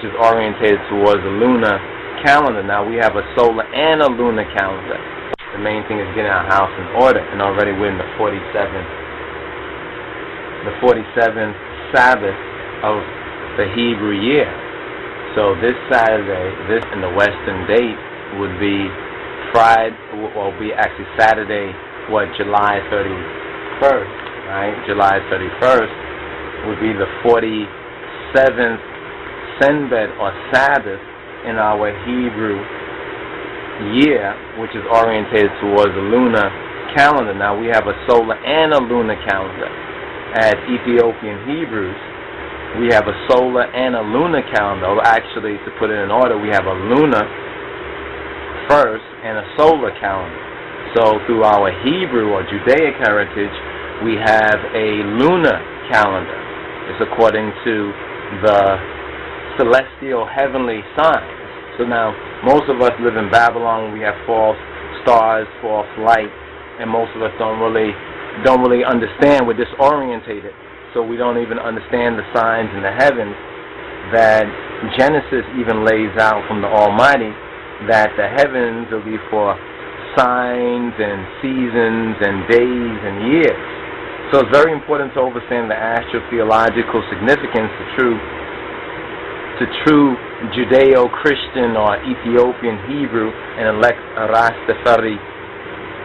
which is orientated towards the lunar calendar. Now we have a solar and a lunar calendar. The main thing is getting our house in order, and already we're in the 47th Sabbath of the Hebrew year. So this Saturday, this in the Western date would be Friday, or be actually Saturday, July 31st, right? July 31st would be the 47th Senbet or Sabbath in our Hebrew year, which is orientated towards the lunar calendar. Now we have a solar and a lunar calendar. As Ethiopian Hebrews, we have a solar and a lunar calendar. Or actually, to put it in order, we have a lunar first and a solar calendar. So through our Hebrew or Judaic heritage, we have a lunar calendar. It's according to the celestial heavenly signs. So now most of us live in Babylon. We have false stars, false light, and most of us don't really understand. We're disorientated, so we don't even understand the signs in the heavens that Genesis even lays out from the Almighty, that the heavens will be for signs and seasons and days and years. So it's very important to understand the AstroTheological significance, to true Judeo-Christian or Ethiopian Hebrew and elect Rastafari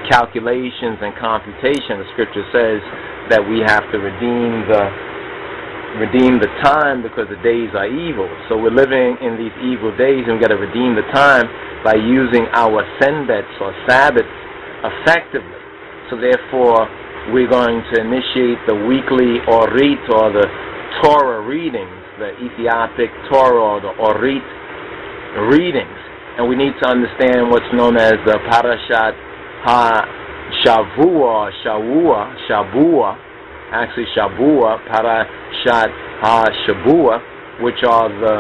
calculations and computation. The scripture says that we have to redeem the time because the days are evil. So we're living in these evil days, and we've got to redeem the time by using our senbets or Sabbaths effectively. So therefore, we're going to initiate the weekly orit or the Torah readings, the Ethiopic Torah or the orit readings. And we need to understand what's known as the Parashat HaShavua, Parashat HaShavua, which are the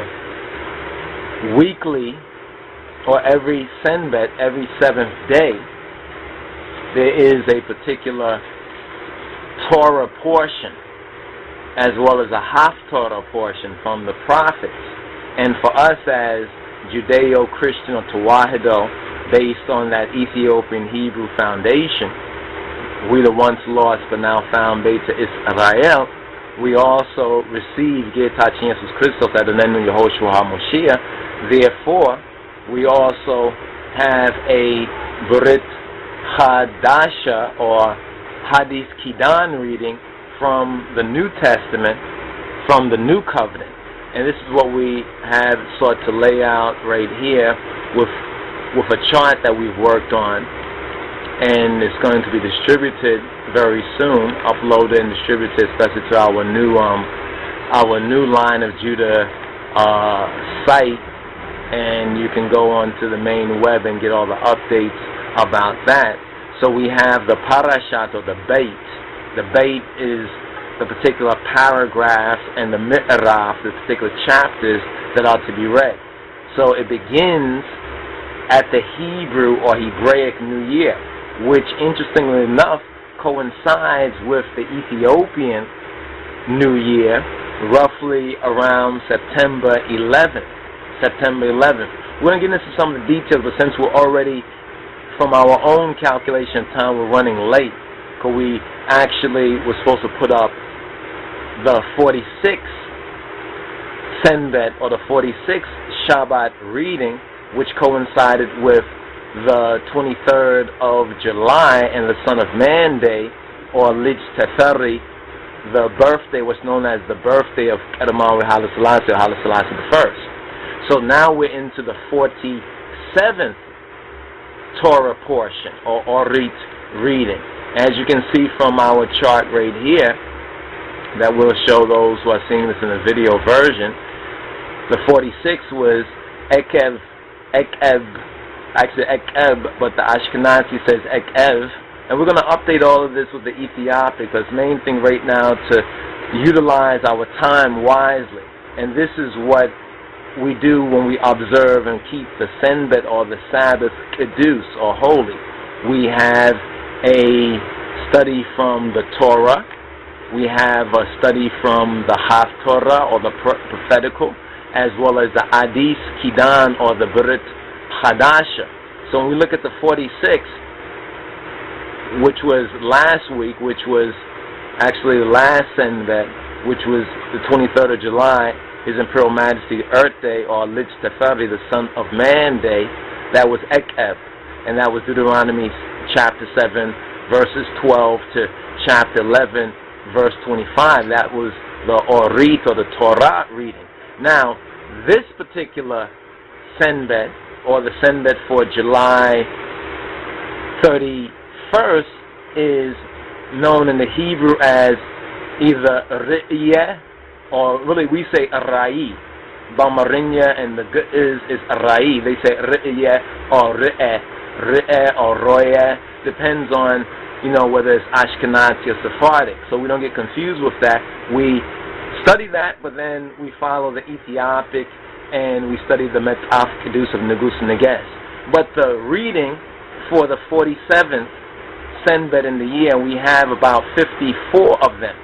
weekly, or every Senbet, every seventh day, there is a particular Torah portion, as well as a Haftorah portion from the prophets. And for us as Judeo-Christian or Tewahedo, based on that Ethiopian Hebrew foundation, we the once lost but now found Beta Israel, we also receive Yeshuwa Kristos at the name of Yahoshuwa. Therefore, we also have a Brit Hadasha or Hadith Kidan reading from the New Testament, from the New Covenant. And this is what we have sought to lay out right here with a chart that we've worked on, and it's going to be distributed very soon, uploaded and distributed, especially to our new Line of Judah site, and you can go on to the main web and get all the updates about that. So we have the parashat or the bait. The bait is the particular paragraphs and the mi'raf, the particular chapters that are to be read. So it begins at the Hebrew or Hebraic New Year, which interestingly enough coincides with the Ethiopian New Year, roughly around September 11th. We're going to get into some of the details, but since we're already, from our own calculation time, we're running late, because we actually were supposed to put up the 46th Senbet or the 46th Shabbat reading, which coincided with the 23rd of July and the Son of Man Day, or Lich Teferi, the birthday, what's known as the birthday of Edamari Haile Selassie, or Haile Selassie I. So now we're into the 47th Torah portion, or Orit reading. As you can see from our chart right here, that will show those who are seeing this in the video version, the 46 was Ekeb, but the Ashkenazi says Ekev, and we're going to update all of this with the Ethiopic, because main thing right now to utilize our time wisely, and this is what we do when we observe and keep the Senbet or the Sabbath Kedus or holy. We have a study from the Torah, we have a study from the Haftorah or the prophetical, as well as the Adis Kidan or the Brit Hadasha. So when we look at the 46, which was last week, which was actually the last Senbet, which was the 23rd of July, His Imperial Majesty Earth Day, or Teferi, the Son of Man Day, that was Ekev, and that was Deuteronomy chapter 7, verses 12 to chapter 11, verse 25. That was the Orit, or the Torah reading. Now, this particular Senbet, or the Senbet for July 31st, is known in the Hebrew as either Ri'yeh, or really we say Arai. Bamarinya and the G is Arai. They say Ri'yeh or Ri'eh or Royeh. Depends on, whether it's Ashkenazi or Sephardic. So we don't get confused with that. We study that, but then we follow the Ethiopic and we study the Metaf Kedus of Negus and Negast. But the reading for the 47th Senbet in the year, we have about 54 of them.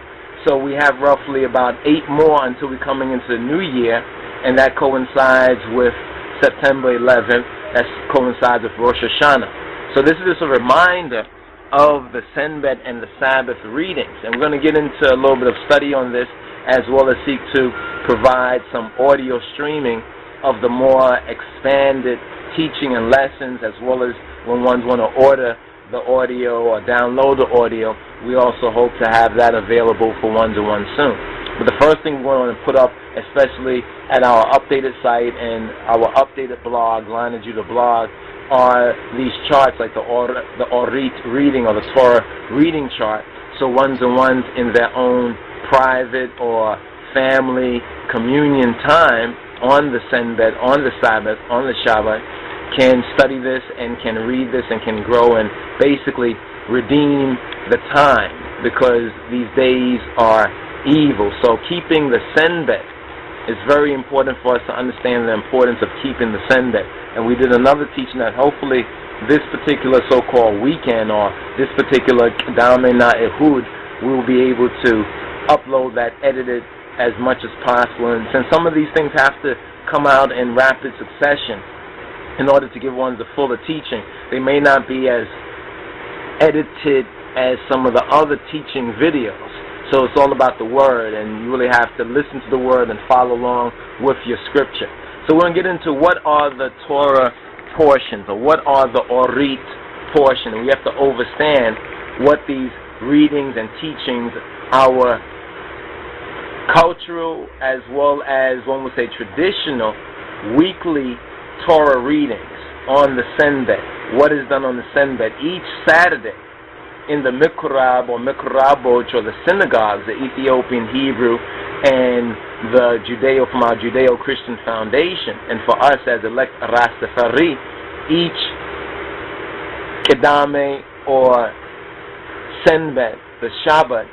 So we have roughly about 8 more until we're coming into the new year, and that coincides with September 11th. That coincides with Rosh Hashanah. So this is just a reminder of the Senbet and the Sabbath readings. And we're going to get into a little bit of study on this, as well as seek to provide some audio streaming of the more expanded teaching and lessons, as well as when ones want to order the audio or download the audio, we also hope to have that available for one-to-one soon. But the first thing we want to put up, especially at our updated site and our updated blog, Line of Judah blog, are these charts like the Orit reading or the Torah reading chart. So ones-to-ones in their own private or family communion time on the Senbet, on the Sabbath, on the Shabbat, can study this and can read this and can grow and basically redeem the time, because these days are evil. So keeping the Senbet is very important for us to understand the importance of keeping the Senbet. And we did another teaching that hopefully this particular so-called weekend or this particular Damena Ehud, we will be able to upload that edited as much as possible. And since some of these things have to come out in rapid succession in order to give one the fuller teaching, they may not be as edited as some of the other teaching videos. So it's all about the Word, and you really have to listen to the Word and follow along with your scripture. So we're going to get into what are the Torah portions, or what are the Orit portion. And we have to understand what these readings and teachings, our cultural as well as, one would say, traditional weekly Torah readings on the Senbet. What is done on the Senbet each Saturday in the Mikrab or Mikraboch, or the synagogues, the Ethiopian Hebrew and the Judeo from our Judeo-Christian foundation. And for us as elect Rastafari, each Kedame or Senbet, the Shabbat,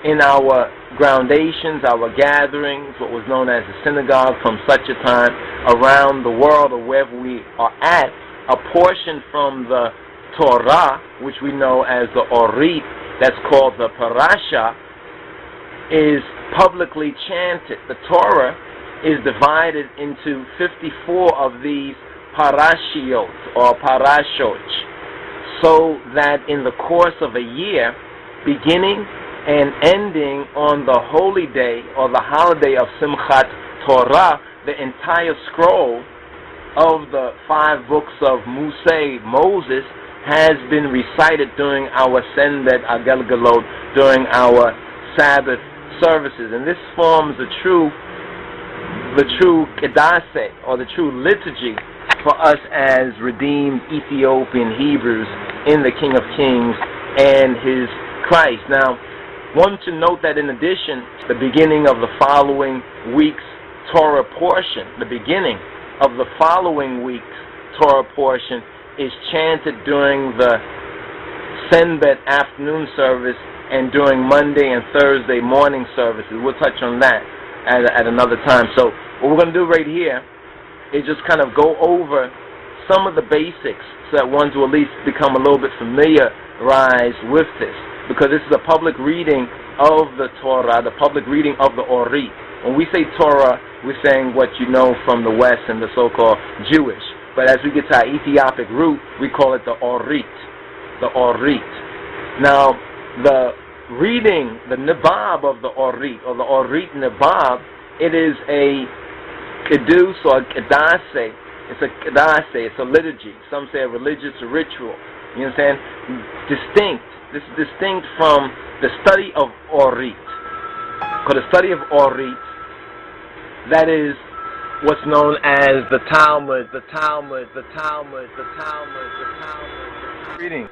in our groundations, our gatherings, what was known as the synagogue from such a time around the world or wherever we are at, a portion from the Torah, which we know as the Orit, that's called the Parasha, is publicly chanted. The Torah is divided into 54 of these parashiot or parashot, so that in the course of a year, beginning and ending on the holy day or the holiday of Simchat Torah, the entire scroll of the 5 books of Moses has been recited during our Senbet Agelgalot, during our Sabbath services. And this forms the true Kedase, or the true liturgy for us as redeemed Ethiopian Hebrews in the King of Kings and His Christ. Now, one to note that in addition, the beginning of the following week's Torah portion, the beginning of the following week's Torah portion is chanted during the Senbet afternoon service and during Monday and Thursday morning services. We'll touch on that at another time. So what we're going to do right here is just kind of go over some of the basics so that ones will at least become a little bit familiarized with this, because this is a public reading of the Torah, the public reading of the Orit. When we say Torah, we're saying what you know from the West and the so-called Jewish. But as we get to our Ethiopic root, we call it the Orit. The Orit. Now, the reading, the Nabab of the Orit, or the Orit Nabab, it is a Kedus or a Kedase. It's a Kedase, it's a liturgy. Some say a religious ritual. You understand? Distinct. This is distinct from the study of Orit. Because the study of Orit, that is what's known as the Talmud, the Talmud, the Talmud, the Talmud, the Talmud, the Talmud. Reading.